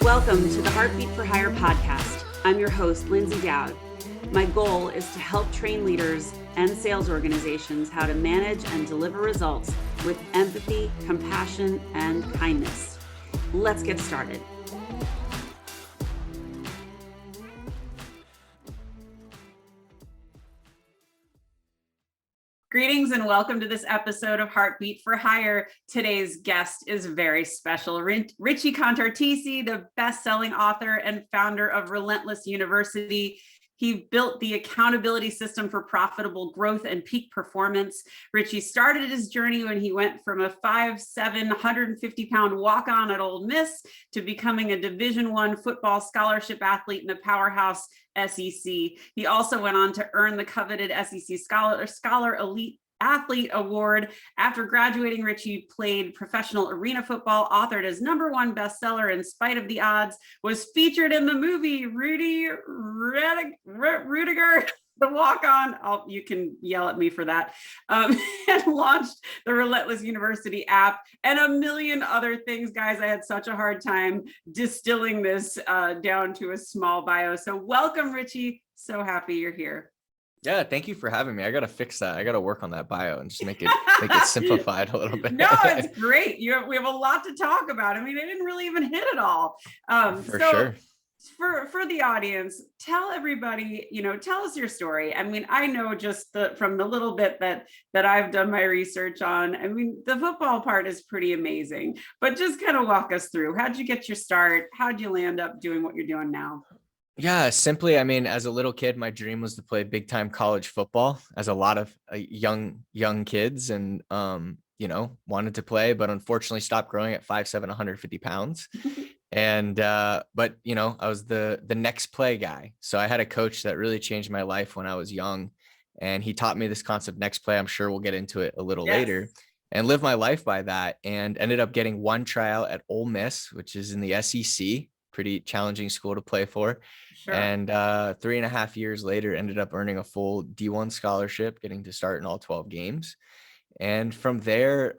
Welcome to the Heartbeat for Hire podcast. I'm your host, Lindsay Dowd. My goal is to help train leaders and sales organizations how to manage and deliver results with empathy, compassion, and kindness. Let's get started. Greetings and welcome to this episode of Heartbeat for Hire. Today's guest is very special. Richie Contartisi, the best-selling author and founder of Relentless University. He built the accountability system for profitable growth and peak performance. Richie started his journey when he went from a 5'7", 150-pound walk-on at Ole Miss to becoming a Division I football scholarship athlete in the powerhouse SEC. He also went on to earn the coveted SEC Scholar Elite Athlete Award. After graduating, Richie played professional arena football, authored his #1 bestseller In Spite of the Odds, was featured in the movie Rudiger, the walk-on. You can yell at me for that. And launched the Relentless University app and a million other things. Guys, I had such a hard time distilling this down to a small bio. So welcome, Richie. So happy you're here. Yeah, thank you for having me. I got to fix that. I got to work on that bio and just make it simplified a little bit. No, it's great. We have a lot to talk about. I mean, I didn't really even hit it all. For sure. For the audience, tell everybody, tell us your story. I mean, I know just from the little bit that I've done my research on, I mean, the football part is pretty amazing, but just kind of walk us through. How'd you get your start? How'd you land up doing what you're doing now? Yeah, simply, I mean, as a little kid, my dream was to play big time college football, as a lot of young kids, and wanted to play, but unfortunately stopped growing at 5'7", 150 pounds. And but I was the next play guy. So I had a coach that really changed my life when I was young, and he taught me this concept, next play. I'm sure we'll get into it a little later, and live my life by that, and ended up getting one tryout at Ole Miss, which is in the SEC, pretty challenging school to play for. Sure. And 3.5 years later, ended up earning a full D1 scholarship, getting to start in all 12 games. And from there,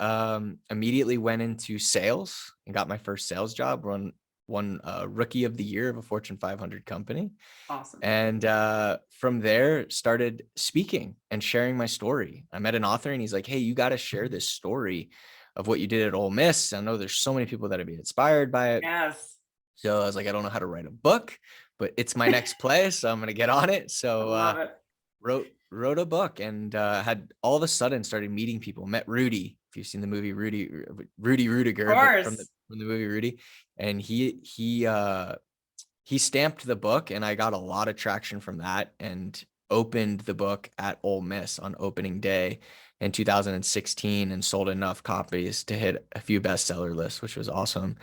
immediately went into sales and got my first sales job, won Rookie of the Year of a Fortune 500 company. Awesome. And from there, started speaking and sharing my story. I met an author and he's like, hey, you got to share this story of what you did at Ole Miss. I know there's so many people that have been inspired by it. Yes. So I was like, I don't know how to write a book, but it's my next play, so I'm going to get on it. So wrote a book, and had all of a sudden started meeting people. Met Rudy, if you've seen the movie Rudy Rudiger from the movie Rudy, and he stamped the book, and I got a lot of traction from that, and opened the book at Ole Miss on opening day in 2016, and sold enough copies to hit a few bestseller lists, which was awesome.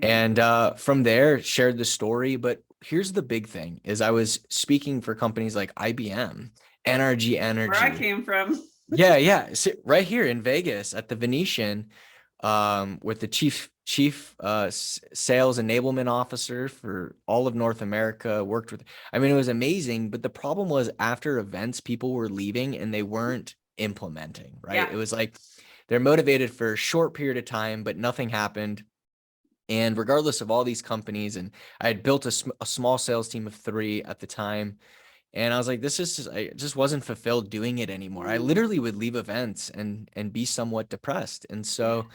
And from there, shared the story. But here's the big thing: is I was speaking for companies like IBM, NRG Energy, where I came from. Yeah. So right here in Vegas at the Venetian, with the chief sales enablement officer for all of North America. Worked with, I mean, it was amazing. But the problem was, after events, people were leaving and they weren't implementing, right? Yeah. It was like they're motivated for a short period of time, but nothing happened. And regardless of all these companies, and I had built a small sales team of 3 at the time. And I was like, I just wasn't fulfilled doing it anymore. I literally would leave events and be somewhat depressed. And so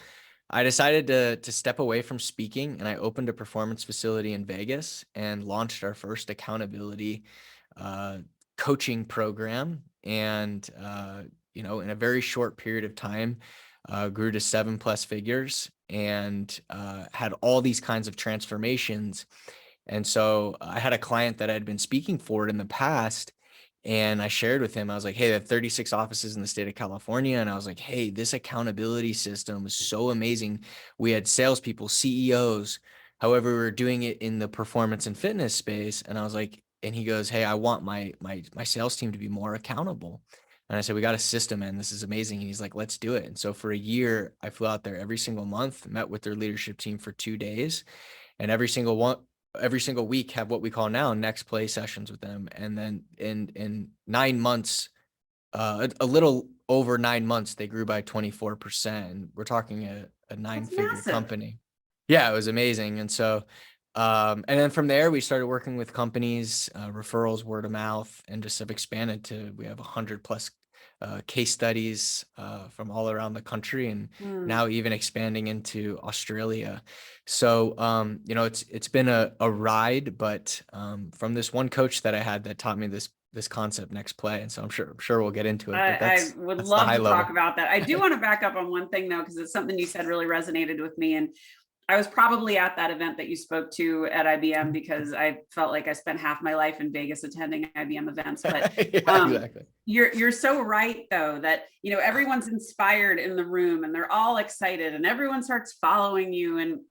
I decided to step away from speaking, and I opened a performance facility in Vegas and launched our first accountability coaching program. And, in a very short period of time, grew to 7+ figures, and had all these kinds of transformations. And so I had a client that I'd been speaking for in the past, and I shared with him, I was like, hey, I have 36 offices in the state of California. And I was like, hey, this accountability system is so amazing. We had salespeople, CEOs, however, we were doing it in the performance and fitness space. And I was like, and he goes, hey, I want my sales team to be more accountable. And I said, we got a system, and this is amazing. And he's like, let's do it. And so for a year, I flew out there every single month, met with their leadership team for 2 days, and every single week have what we call now next play sessions with them. And then in 9 months, a little over 9 months, they grew by 24%. We're talking a 9-figure company. Yeah, it was amazing. And so And then from there, we started working with companies, referrals, word of mouth, and just have expanded to, we have 100+ case studies from all around the country, and Hmm. now even expanding into Australia. So, it's been a ride, but from this one coach that I had that taught me this concept, next play. And so I'm sure we'll get into it, but I would that's the love high to talk level. about that. I do want to back up on one thing though, because it's something you said really resonated with me. And I was probably at that event that you spoke to at IBM because I felt like I spent half my life in Vegas attending IBM events. But Yeah, exactly. you're so right though that everyone's inspired in the room and they're all excited and everyone starts following you, and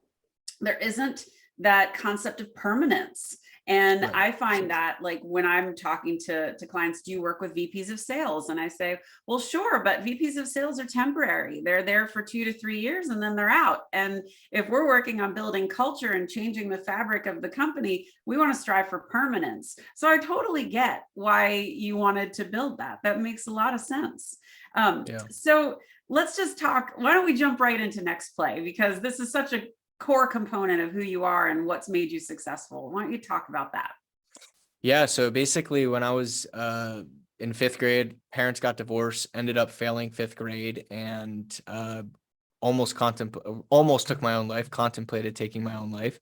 there isn't that concept of permanence. And Right. I find that, like, when I'm talking to clients, do you work with VPs of sales? And I say, well, sure, but VPs of sales are temporary. They're there for 2 to 3 years and then they're out. And if we're working on building culture and changing the fabric of the company, we want to strive for permanence. So I totally get why you wanted to build that. That makes a lot of sense. Yeah. So let's just talk. Why don't we jump right into next play? Because this is such a core component of who you are and what's made you successful. Why don't you talk about that? Yeah, so basically when I was in 5th grade, parents got divorced, ended up failing 5th grade, and almost took my own life, contemplated taking my own life.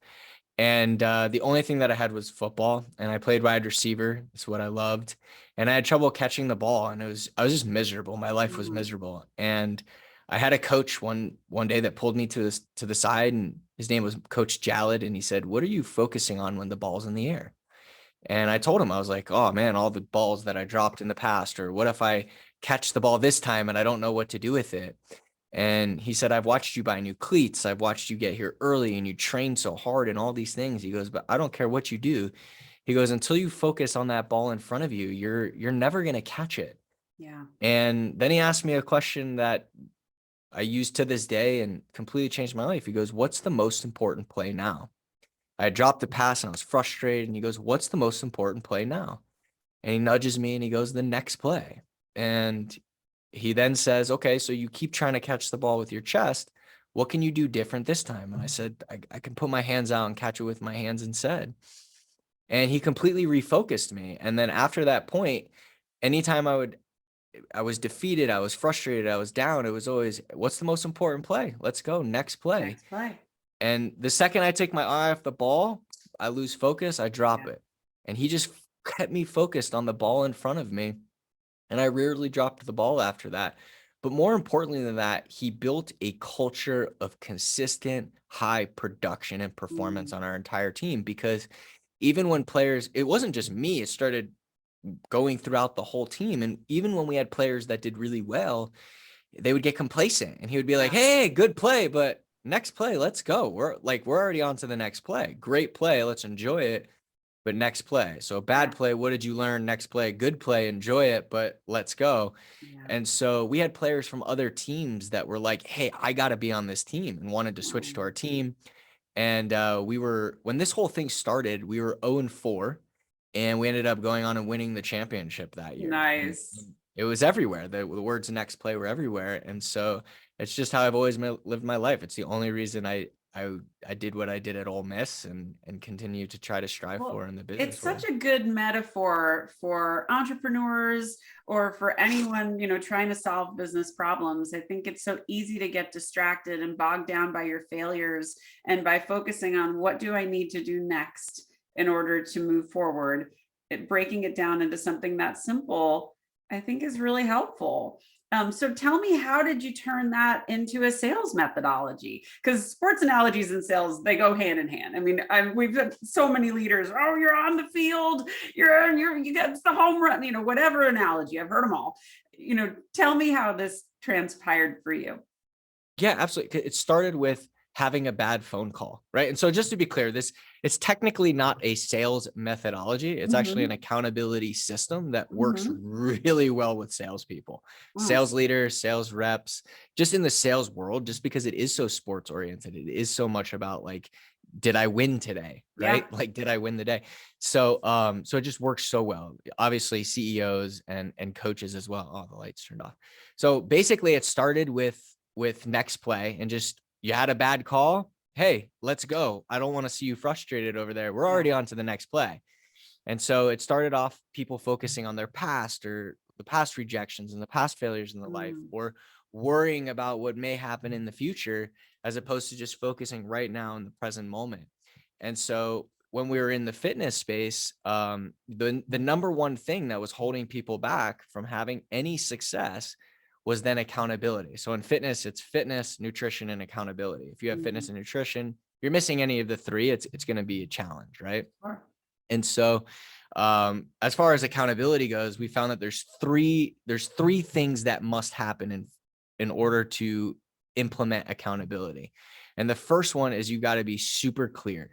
And the only thing that I had was football, and I played wide receiver. It's what I loved. And I had trouble catching the ball, and I was just miserable. My life was Mm. miserable. And I had a coach one day that pulled me to the side, and his name was Coach Jalad, and he said, "What are you focusing on when the ball's in the air?" And I told him, I was like, "Oh man, all the balls that I dropped in the past, or what if I catch the ball this time and I don't know what to do with it?" And he said, "I've watched you buy new cleats. I've watched you get here early and you train so hard and all these things." He goes, "But I don't care what you do." He goes, "Until you focus on that ball in front of you, you're never going to catch it." Yeah. And then he asked me a question that I use to this day and completely changed my life. He goes, "What's the most important play now?" I dropped the pass and I was frustrated. And he goes, "What's the most important play now?" And he nudges me and he goes, "The next play." And he then says, "Okay, so you keep trying to catch the ball with your chest. What can you do different this time?" And I said, I can put my hands out and catch it with my hands instead." And he completely refocused me. And then after that point, anytime I was defeated, I was frustrated, I was down, it was always, "What's the most important play? Let's go, next play." Next play. And the second I take my eye off the ball, I lose focus, I drop Yeah. it. And he just kept me focused on the ball in front of me. And I rarely dropped the ball after that. But more importantly than that, he built a culture of consistent high production and performance Mm. on our entire team, because even when players, it wasn't just me, it started going throughout the whole team. And even when we had players that did really well, they would get complacent and he would be like, Yeah. "Hey, good play, but next play, let's go. We're already on to the next play. Great play, let's enjoy it, but next play." So a bad Yeah. play, what did you learn? Next play, good play, enjoy it, but let's go. Yeah. And so we had players from other teams that were like, "Hey, I got to be on this team," and wanted to switch to our team. And when this whole thing started, we were 0-4, and we ended up going on and winning the championship that year. And Nice. it was everywhere. The words "next play" were everywhere. And so it's just how I've always lived my life. It's the only reason I did what I did at Ole Miss, and continue to try to strive for Well, in the it's business such world. a good metaphor for entrepreneurs or for anyone, trying to solve business problems. I think it's so easy to get distracted and bogged down by your failures. And by focusing on what do I need to do next in order to move forward, breaking it down into something that simple, I think is really helpful. So tell me, how did you turn that into a sales methodology? Because sports analogies and sales, they go hand in hand. I mean, we've had so many leaders. Oh, you're on the field. You got the home run. Whatever analogy. I've heard them all. Tell me how this transpired for you. Yeah, absolutely. It started with having a bad phone call, right? And so just to be clear, it's technically not a sales methodology. It's actually an Mm-hmm. accountability system that works Mm-hmm. really well with salespeople, Oh, sales leaders, sales reps, just in the sales world, just because it is so sports oriented. It is so much about like, did I win today? yeah. Right? Like, did I win the day? So, so it just works so well. Obviously, CEOs and coaches as well. Oh, the lights turned off. So basically, it started with next play, and just, you had a bad call, hey, let's go. I don't want to see you frustrated over there. We're already on to the next play. And so it started off people focusing on their past or the past rejections and the past failures in their life, or worrying about what may happen in the future, as opposed to just focusing right now in the present moment. And so when we were in the fitness space, the number one thing that was holding people back from having any success was then accountability. So in fitness, it's fitness, nutrition, and accountability. If you have fitness and nutrition, if you're missing any of the three, it's going to be a challenge, right? Sure. And so as far as accountability goes, we found that there's three things that must happen in order to implement accountability. And the first one is you got to be super clear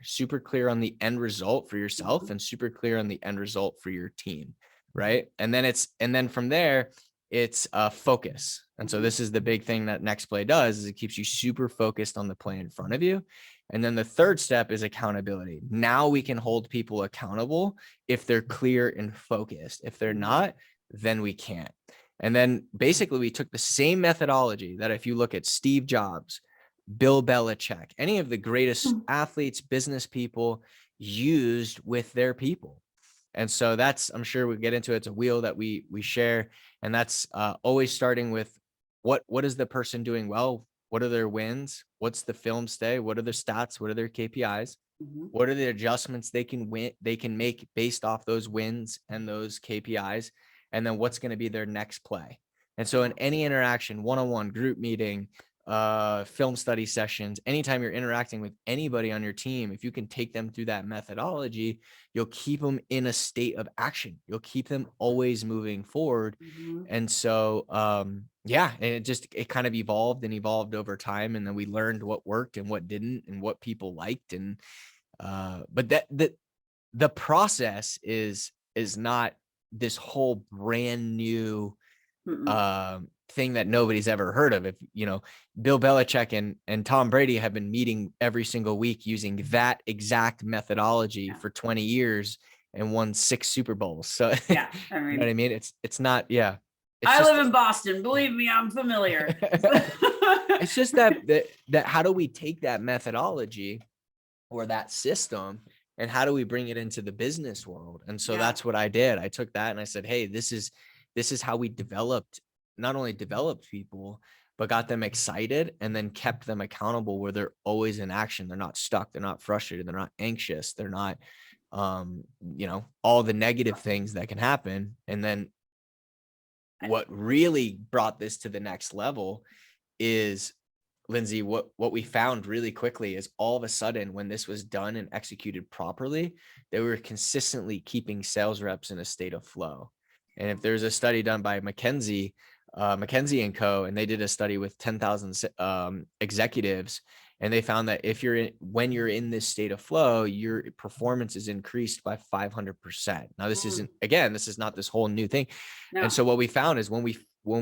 on the end result for yourself and super clear on the end result for your team. Right. And then from there, it's focus. And so this is the big thing that Next Play does, is it keeps you super focused on the play in front of you. And then the third step is accountability. Now we can hold people accountable if they're clear and focused. If they're not, then we can't. And then basically we took the same methodology that if you look at Steve Jobs, Bill Belichick, any of the greatest athletes, business people used with their people. And so that's, I'm sure we'll get into it. It's a wheel that we share. And that's always starting with what is the person doing well? What are their wins? What's the film stay? What are their stats? What are their KPIs? What are the adjustments they can make based off those wins and those KPIs? And then what's going to be their next play? And so in any interaction, one-on-one, group meeting, film study sessions, anytime you're interacting with anybody on your team, if you can take them through that methodology, you'll keep them in a state of action. You'll keep them always moving forward. And so, yeah, and it kind of evolved over time. And then we learned what worked and what didn't and what people liked. And, but the process is not this whole brand new, thing that nobody's ever heard of. If Bill Belichick and Tom Brady have been meeting every single week using that exact methodology for 20 years and won 6 Super Bowls. So yeah, I mean, you know what I mean? It's not, yeah. I live in Boston. Believe me, I'm familiar. It's just that how do we take that methodology or that system and how do we bring it into the business world? And so that's what I did. I took that and I said, hey, this is how we not only developed people, but got them excited and then kept them accountable, where they're always in action. They're not stuck. They're not frustrated. They're not anxious. They're not, all the negative things that can happen. And then what really brought this to the next level is, Lindsay, what we found really quickly is all of a sudden, when this was done and executed properly, they were consistently keeping sales reps in a state of flow. And if there's a study done by McKinsey & Co., and they did a study with 10,000 executives, and they found that when you're in this state of flow, your performance is increased by 500%. Now, this is not this whole new thing. No. And so what we found is when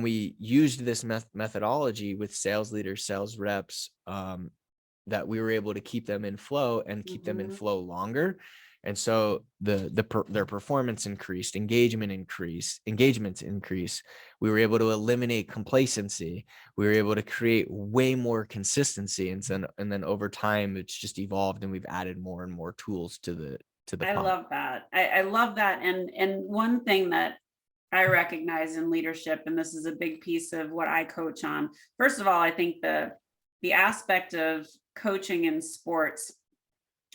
we used this methodology with sales leaders, sales reps, that we were able to keep them in flow and keep them in flow longer. And so their performance increased, engagements increased. We were able to eliminate complacency. We were able to create way more consistency. And then over time, it's just evolved, and we've added more and more tools to the I love that. I love that. And one thing that I recognize in leadership, and this is a big piece of what I coach on. First of all, I think the aspect of coaching in sports,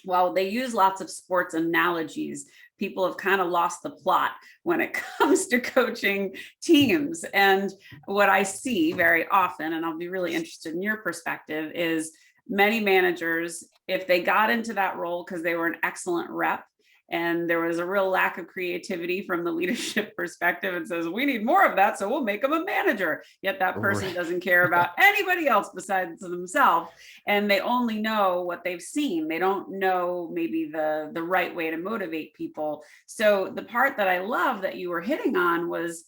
while they use lots of sports analogies, people have kind of lost the plot when it comes to coaching teams. And what I see very often, and I'll be really interested in your perspective, is many managers, if they got into that role because they were an excellent rep and there was a real lack of creativity from the leadership perspective, and says, we need more of that, so we'll make them a manager. Yet that person doesn't care about anybody else besides themselves. And they only know what they've seen. They don't know maybe the right way to motivate people. So the part that I love that you were hitting on was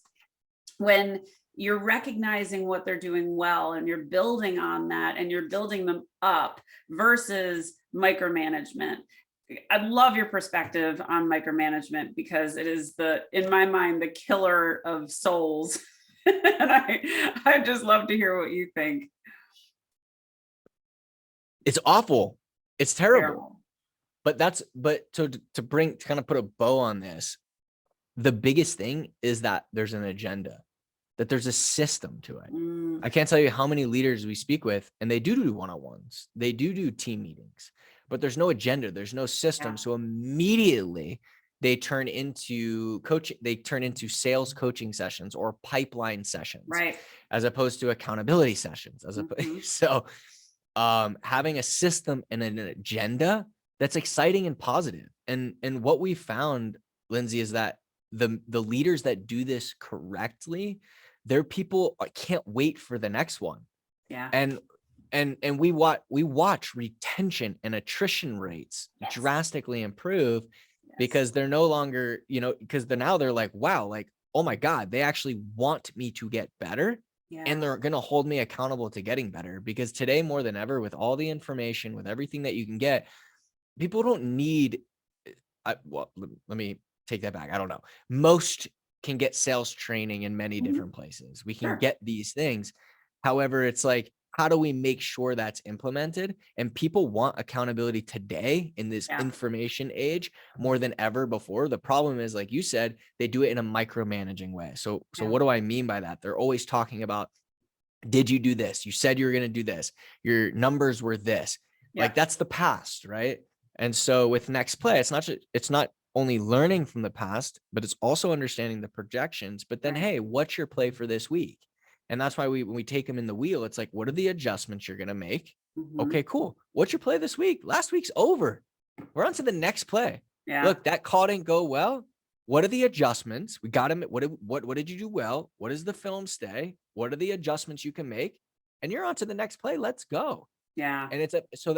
when you're recognizing what they're doing well and you're building on that and you're building them up versus micromanagement. I love your perspective on micromanagement, because it is in my mind, the killer of souls. And I just love to hear what you think. It's awful. It's terrible. Terrible. But to bring, to kind of put a bow on this, the biggest thing is that there's an agenda, that there's a system to it. I can't tell you how many leaders we speak with, and they do one-on-ones, they do team meetings, but there's no agenda, there's no system. Yeah. So immediately they turn into coaching, they turn into sales coaching sessions or pipeline sessions, Right. as opposed to accountability sessions. So having a system and an agenda that's exciting and positive. And what we found, Lindsay, is that the leaders that do this correctly, their people can't wait for the next one. Yeah. And we watch retention and attrition rates drastically improve, because they're no longer, because they're like, wow, like, oh my God, they actually want me to get better. And they're going to hold me accountable to getting better, because today more than ever, with all the information, with everything that you can get, people don't need, well, let me take that back. I don't know. Most can get sales training in many different places. We can get these things. However, it's like, how do we make sure that's implemented? And people want accountability today in this information age more than ever before. The problem is, like you said, they do it in a micromanaging way. So what do I mean by that? They're always talking about, did you do this? You said you were going to do this. Your numbers were this. Like, that's the past, right? And so with Next Play, it's not only learning from the past, but it's also understanding the projections. But then, hey, what's your play for this week? And that's why when we take them in the wheel, it's like, what are the adjustments you're going to make? Okay, cool. What's your play this week? Last week's over. We're on to the next play. Look, that call didn't go well. What are the adjustments? We got them. What did you do well? What does the film stay? What are the adjustments you can make? And you're on to the next play. Let's go. Yeah. And so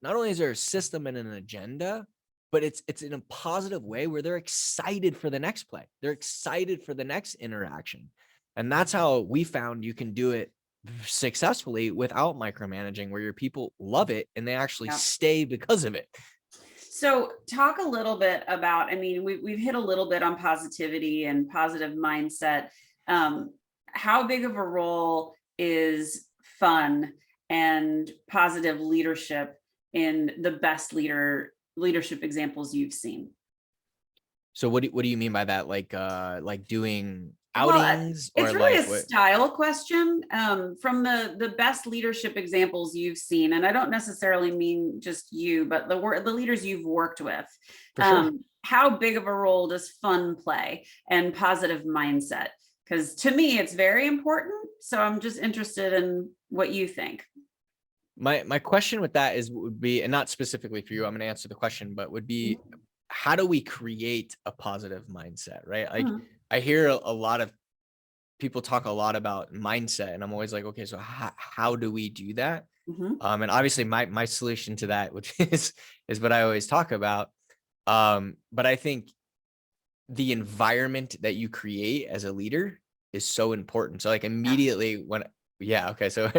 not only is there a system and an agenda, but it's in a positive way where they're excited for the next play. They're excited for the next interaction. And that's how we found you can do it successfully without micromanaging, where your people love it and they actually stay because of it. So talk a little bit about, I mean, we've hit a little bit on positivity and positive mindset. How big of a role is fun and positive leadership in the best leadership examples you've seen? So what do you mean by that? Like doing outings? Well, it's or really like a style question. From the best leadership examples you've seen, and I don't necessarily mean just you, but the leaders you've worked with. For sure. How big of a role does fun play and positive mindset? Because to me, it's very important. So I'm just interested in what you think. My question with that would be, and not specifically for you, I'm going to answer the question, but would be, how do we create a positive mindset, right? Like, I hear a lot of people talk a lot about mindset, and I'm always like, okay, so how do we do that? And obviously my solution to that, which is what I always talk about. But I think the environment that you create as a leader is so important. So like immediately so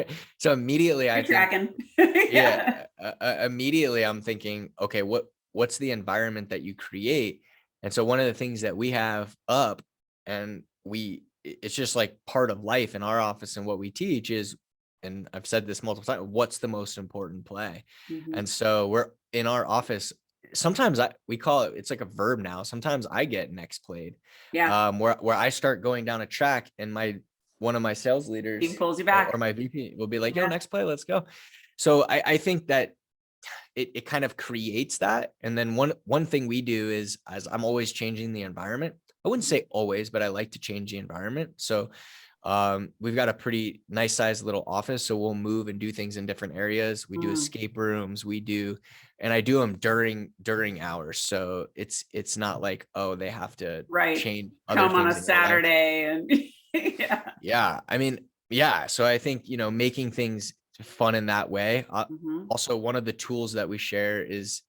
immediately You're tracking. Immediately I'm thinking, okay, what's the environment that you create? And so one of the things that we have up, and it's just like part of life in our office and what we teach is, and I've said this multiple times, what's the most important play? And so we're in our office. Sometimes we call it's like a verb now. Sometimes I get next played. Where I start going down a track, and one of my sales leaders He pulls you back, or my VP will be like, yo, next play, let's go. So I think that it kind of creates that. And then one thing we do is, as I'm always changing the environment. I wouldn't say always, but I like to change the environment. So we've got a pretty nice sized little office. So we'll move and do things in different areas. We do escape rooms. And I do them during hours. So it's not like, oh, they have to change come on a Saturday and I mean, so I think, making things fun in that way. Also, one of the tools that we share is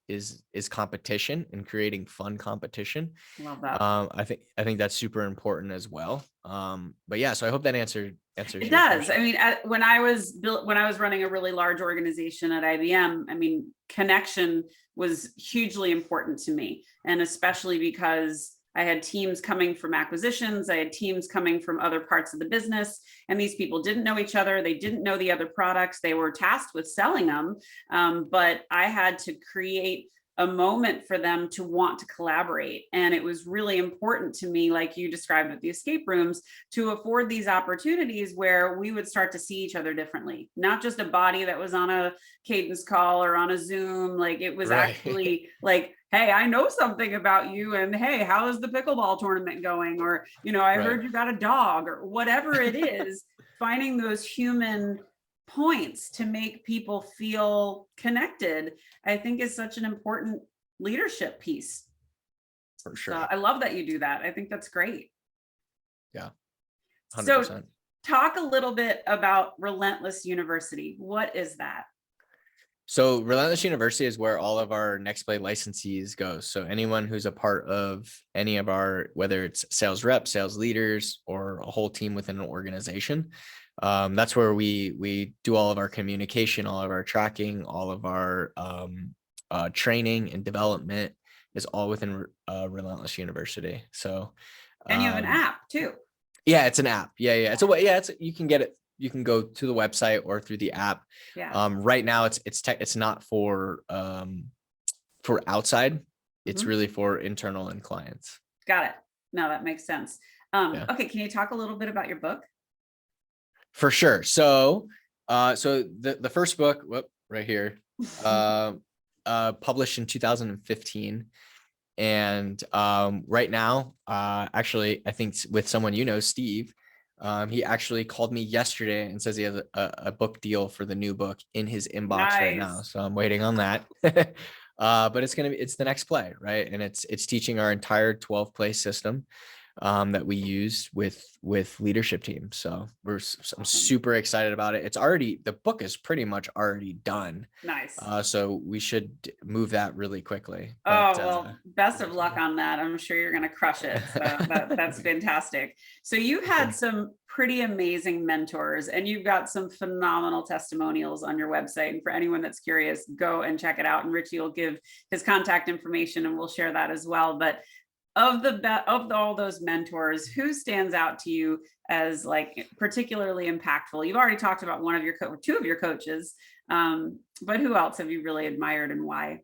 competition and creating fun competition. Love that. I think that's super important as well. But yeah, so I hope that answers it does. I mean, when I was running a really large organization at IBM, I mean, connection was hugely important to me, and especially because I had teams coming from acquisitions. I had teams coming from other parts of the business. And these people didn't know each other. They didn't know the other products. They were tasked with selling them. But I had to create a moment for them to want to collaborate. And it was really important to me, like you described with the escape rooms, to afford these opportunities where we would start to see each other differently, not just a body that was on a cadence call or on a Zoom. Like it was Right. actually like, hey, I know something about you, and hey, how is the pickleball tournament going? Or, I Right. heard you got a dog, or whatever it is, finding those human points to make people feel connected, I think is such an important leadership piece. For So sure. I love that you do that. I think that's great. Yeah. So 100%. talk a little bit about Relentless University. What is that? So Relentless University is where all of our Next Play licensees go. So anyone who's a part of any of our, whether it's sales reps, sales leaders, or a whole team within an organization, that's where we do all of our communication, all of our tracking, all of our training and development is all within Relentless University. So, And you have an app too. yeah, it's an app. Yeah. It's a way. Yeah, you can get it. You can go to the website or through the app. Yeah. Right now it's not for outside. It's Mhm. really for internal and clients. Got it. No, that makes sense. Yeah, Okay, can you talk a little bit about your book? for sure. So, the first book, right here, published in 2015. And right now, actually, I think with someone Steve, he actually called me yesterday and says he has a book deal for the new book in his inbox right now. Nice. So I'm waiting on that. But it's the Next Play, right? And it's teaching our entire 12 play system that we use with leadership teams. So I'm Awesome. super excited about it. The book is pretty much already done. Nice. So we should move that really quickly. Oh, But, well, best of luck on that. I'm sure you're going to crush it. So that's fantastic. So you've had some pretty amazing mentors, and you've got some phenomenal testimonials on your website. And for anyone that's curious, go and check it out. And Richie will give his contact information and we'll share that as well. But of all those mentors, who stands out to you as like particularly impactful? You've already talked about two of your coaches, but who else have you really admired and why?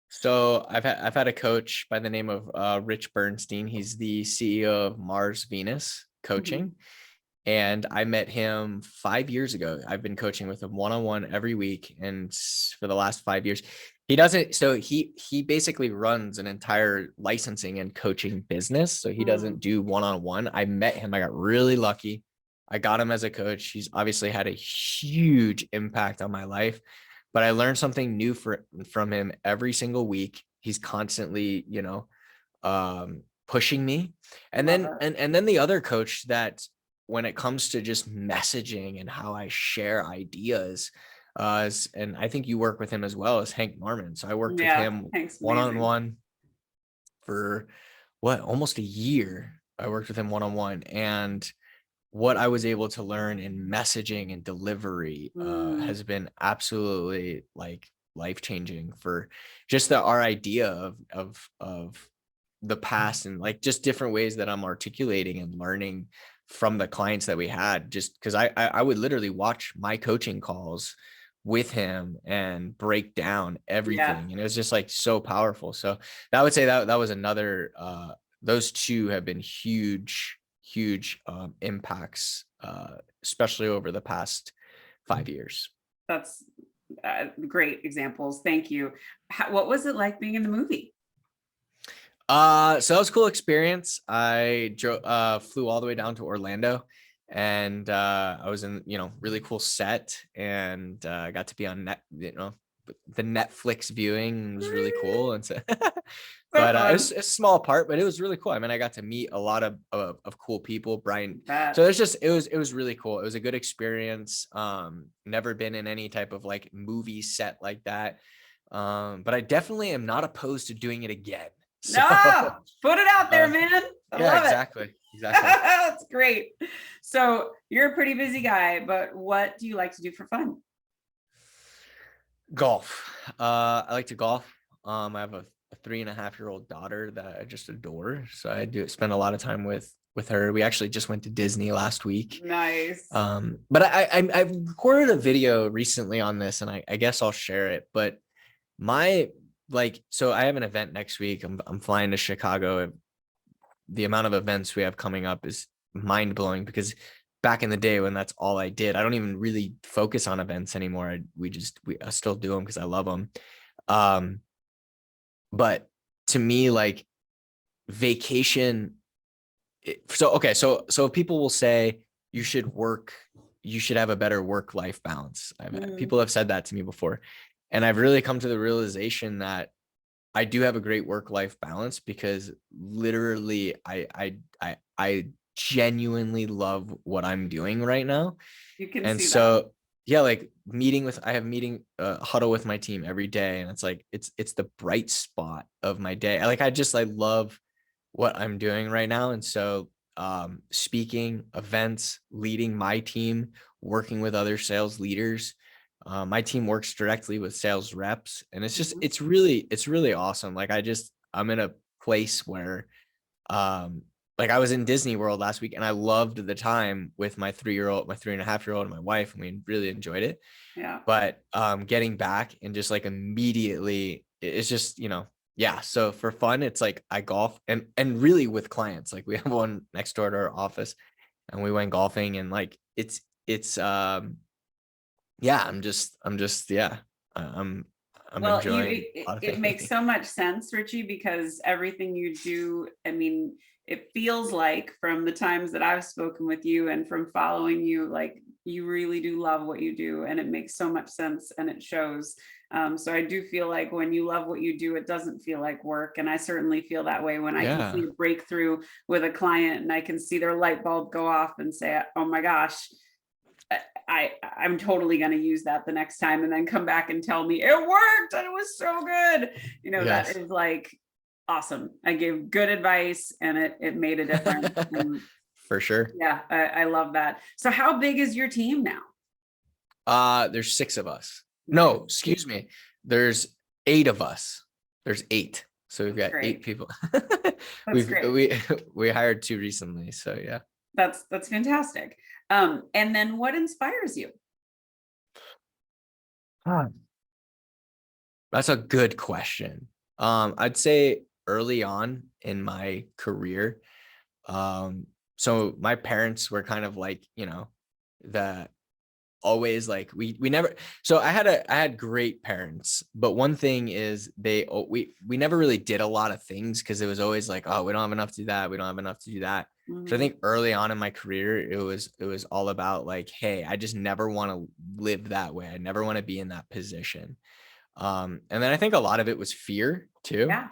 So I've had a coach by the name of Rich Bernstein. He's the CEO of Mars Venus Coaching. Mhm. And I met him 5 years ago. I've been coaching with him one-on-one every week. And for the last 5 years, he basically runs an entire licensing and coaching business. So he doesn't do one-on-one. I met him. I got really lucky. I got him as a coach. He's obviously had a huge impact on my life, but I learned something new from him every single week. He's constantly, pushing me. And Love then, it. and then the other coach that, when it comes to just messaging and how I share ideas, and I think you work with him as well, as Hank Norman. So I worked with Yeah, him Hank's amazing. one-on-one for almost a year. I worked with him one-on-one, and what I was able to learn in messaging and delivery has been absolutely like life-changing for just our idea of the past, and like just different ways that I'm articulating and learning from the clients that we had, just because I would literally watch my coaching calls with him and break down everything. And it was just like so powerful. So I would say that was another, those two have been huge impacts, especially over the past 5 years. That's great examples. Thank you. What was it like being in the movie? So that was a cool experience. I flew all the way down to Orlando, and I was in, really cool set, and I got to be on the Netflix viewing. Was really cool. And so, but it was a small part, but it was really cool. I mean, I got to meet a lot of cool people, Brian. So it was really cool. It was a good experience. Never been in any type of like movie set like that. But I definitely am not opposed to doing it again. So, no, put it out there, man. I love exactly. it. Exactly. That's great. So you're a pretty busy guy, but what do you like to do for fun? Golf. I like to golf. I have a 3.5-year-old daughter that I just adore. So I do spend a lot of time with her. We actually just went to Disney last week. Nice. But I recorded a video recently on this, and I guess I'll share it. But so I have an event next week. I'm flying to Chicago. The amount of events we have coming up is mind blowing, because back in the day when that's all I did, I don't even really focus on events anymore. I still do them because I love them. But to me, like, vacation. So people will say you should have a better work-life balance. People have said that to me before. And I've really come to the realization that I do have a great work-life balance, because literally I genuinely love what I'm doing right now. You can And see so that. yeah, like I have huddle with my team every day, and it's like it's the bright spot of my day. I love what I'm doing right now. And so speaking, events, leading my team, working with other sales leaders. My team works directly with sales reps, and it's really awesome. Like I'm in a place where like I was in Disney World last week, and I loved the time with my 3.5-year-old, and my wife, and we really enjoyed it. Yeah. But getting back and just like immediately, it's just, yeah. So for fun, it's like I golf and really with clients. Like we have one next door to our office, and we went golfing, and like it's yeah, I'm Well, enjoying a lot of it things. makes so much sense, Richie, because everything you do, I mean, it feels like from the times that I've spoken with you and from following you, like you really do love what you do, and it makes so much sense and it shows. So I do feel like when you love what you do, it doesn't feel like work. And I certainly feel that way when I can see Yeah. a breakthrough with a client and I can see their light bulb go off and say, oh my gosh, I'm totally going to use that the next time, and then come back and tell me it worked and it was so good. That Yes. is like awesome. I gave good advice and it made a difference. And For sure. yeah, I love that. So how big is your team now? There's 6 of us. Nice. No, excuse me. There's 8 of us. There's 8. So we've got Great. 8 people. That's great. We hired 2 recently. So yeah. That's fantastic. And then what inspires you? That's a good question. I'd say early on in my career, so my parents were kind of like, the always like we never, so I had great parents, but one thing is we never really did a lot of things, because it was always like, oh, we don't have enough to do that, we don't have enough to do that. So I think early on in my career, it was all about like, hey, I just never want to live that way. I never want to be in that position. And then I think a lot of it was fear too. Yeah.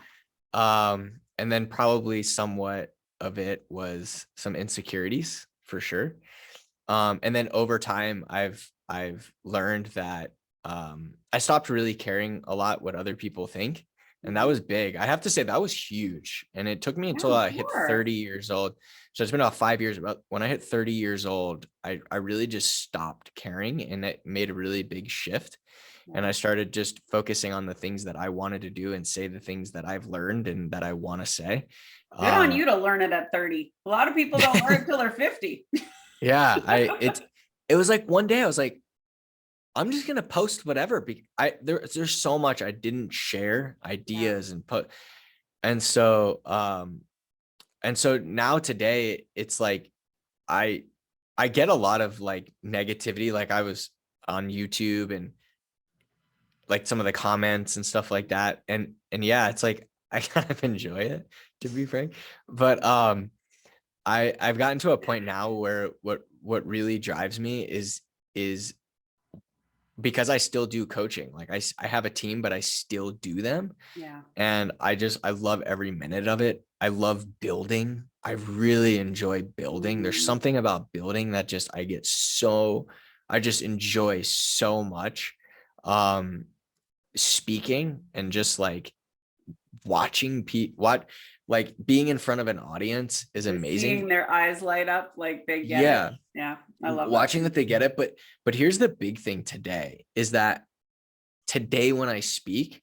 And then probably somewhat of it was some insecurities for sure. And then over time, I've learned that I stopped really caring a lot what other people think. And that was big. I have to say that was huge. And it took me until I hit 30 years old. So it's been about 5 years. About when I hit 30 years old, I really just stopped caring, and it made a really big shift. And I started just focusing on the things that I wanted to do and say the things that I've learned and that I want to say. Good on you to learn it at 30. A lot of people don't learn until they're 50. Yeah, it was like one day I was like, I'm just gonna post whatever. There's so much I didn't share ideas and put, and so now today it's like I get a lot of like negativity. Like I was on YouTube and like some of the comments and stuff like that, and yeah, it's like I kind of enjoy it, to be frank. But I've gotten to a point now where what really drives me is because I still do coaching. Like I have a team, but I still do them. Yeah. And I love every minute of it. I love building. I really enjoy building. There's something about building that I just enjoy so much. Speaking and just like watching like being in front of an audience is amazing. Seeing their eyes light up, like they get it. Yeah, I love watching that they get it. But here's the big thing today is that today when I speak,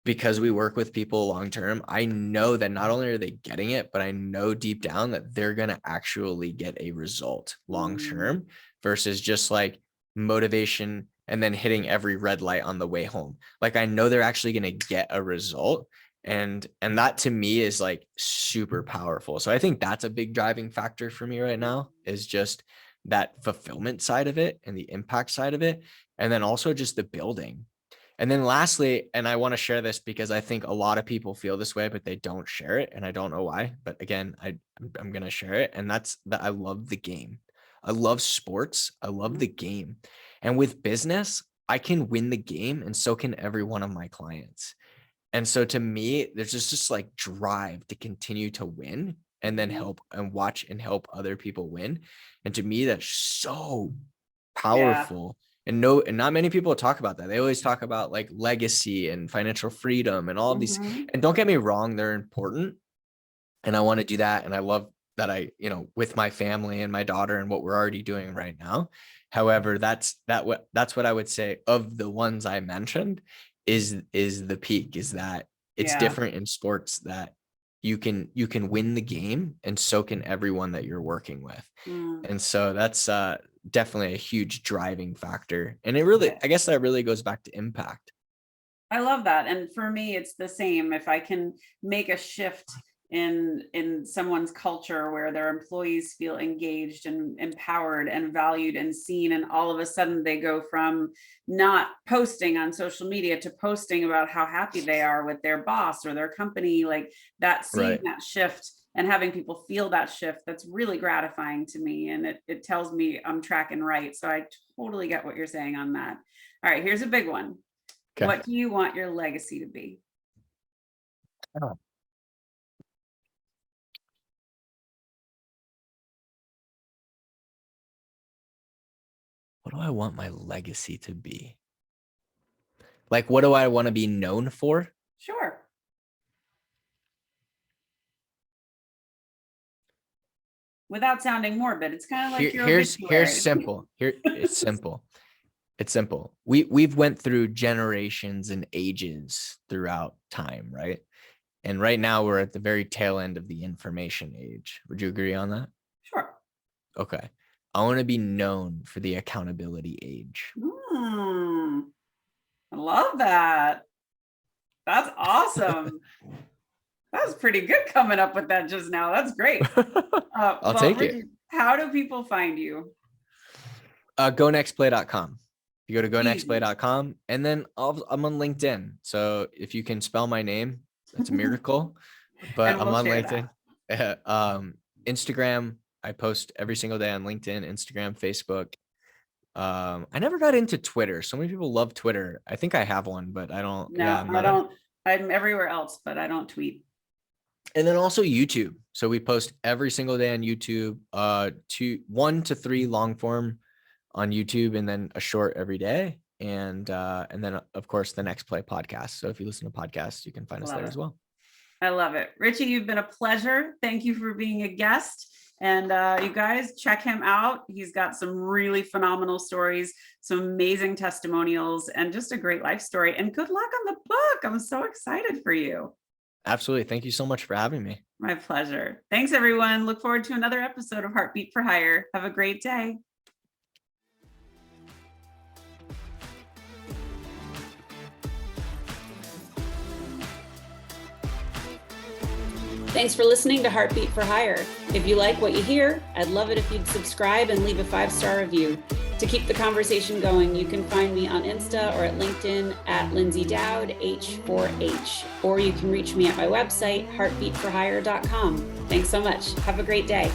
because we work with people long term, I know that not only are they getting it, but I know deep down that they're going to actually get a result long term versus just like motivation and then hitting every red light on the way home. Like I know they're actually going to get a result. And that to me is like super powerful. So I think that's a big driving factor for me right now, is just that fulfillment side of it and the impact side of it. And then also just the building. And then lastly, and I want to share this because I think a lot of people feel this way, but they don't share it. And I don't know why, but again, I'm going to share it. And that's that I love the game. I love sports. I love the game. And with business, I can win the game, and so can every one of my clients. And so to me, there's just like drive to continue to win and then help and watch and help other people win. And to me, that's so powerful. And not many people talk about that. They always talk about like legacy and financial freedom and all of these. And don't get me wrong, they're important. And I want to do that. And I love that with my family and my daughter and what we're already doing right now. However, that's what I would say of the ones I mentioned is the peak, is that it's different in sports, that you can win the game, and so can everyone that you're working with. And so that's definitely a huge driving factor. And it really, I guess that really goes back to impact. I love that. And for me, it's the same. If I can make a shift in someone's culture where their employees feel engaged and empowered and valued and seen, and all of a sudden they go from not posting on social media to posting about how happy they are with their boss or their company, like that, seeing that shift and having people feel that shift, that's really gratifying to me. And it tells me I'm tracking right. So I totally get what you're saying on that. All right, here's a big one. Okay. What do you want your legacy to be? What do I want my legacy to be? Like, what do I want to be known for? Sure. Without sounding morbid, it's kind of like here's simple. It's simple. It's simple. We've went through generations and ages throughout time, right? And right now we're at the very tail end of the information age. Would you agree on that? Sure. Okay. I want to be known for the accountability age. I love that. That's awesome. That was pretty good coming up with that just now. That's great. I'll take it. How do people find you? GoNextPlay.com. You go to GoNextPlay.com, and then I'm on LinkedIn. So if you can spell my name, that's a miracle. But I'm on LinkedIn. Instagram, I post every single day on LinkedIn, Instagram, Facebook. I never got into Twitter. So many people love Twitter. I think I have one, but I don't. No, I don't. I'm everywhere else, but I don't tweet. And then also YouTube. So we post every single day on YouTube, 1 to 3 long form on YouTube, and then a short every day. And then of course the Next Play podcast. So if you listen to podcasts, you can find us there as well. I love it. Richie, you've been a pleasure. Thank you for being a guest. And you guys check him out. He's got some really phenomenal stories, some amazing testimonials, and just a great life story. And good luck on the book. I'm so excited for you. Absolutely. Thank you so much for having me. My pleasure. Thanks, everyone. Look forward to another episode of Heartbeat for Hire. Have a great day. Thanks for listening to Heartbeat for Hire. If you like what you hear, I'd love it if you'd subscribe and leave a 5-star review. To keep the conversation going, you can find me on Insta or at LinkedIn at Lindsay Dowd, H4H, or you can reach me at my website, heartbeatforhire.com. Thanks so much. Have a great day.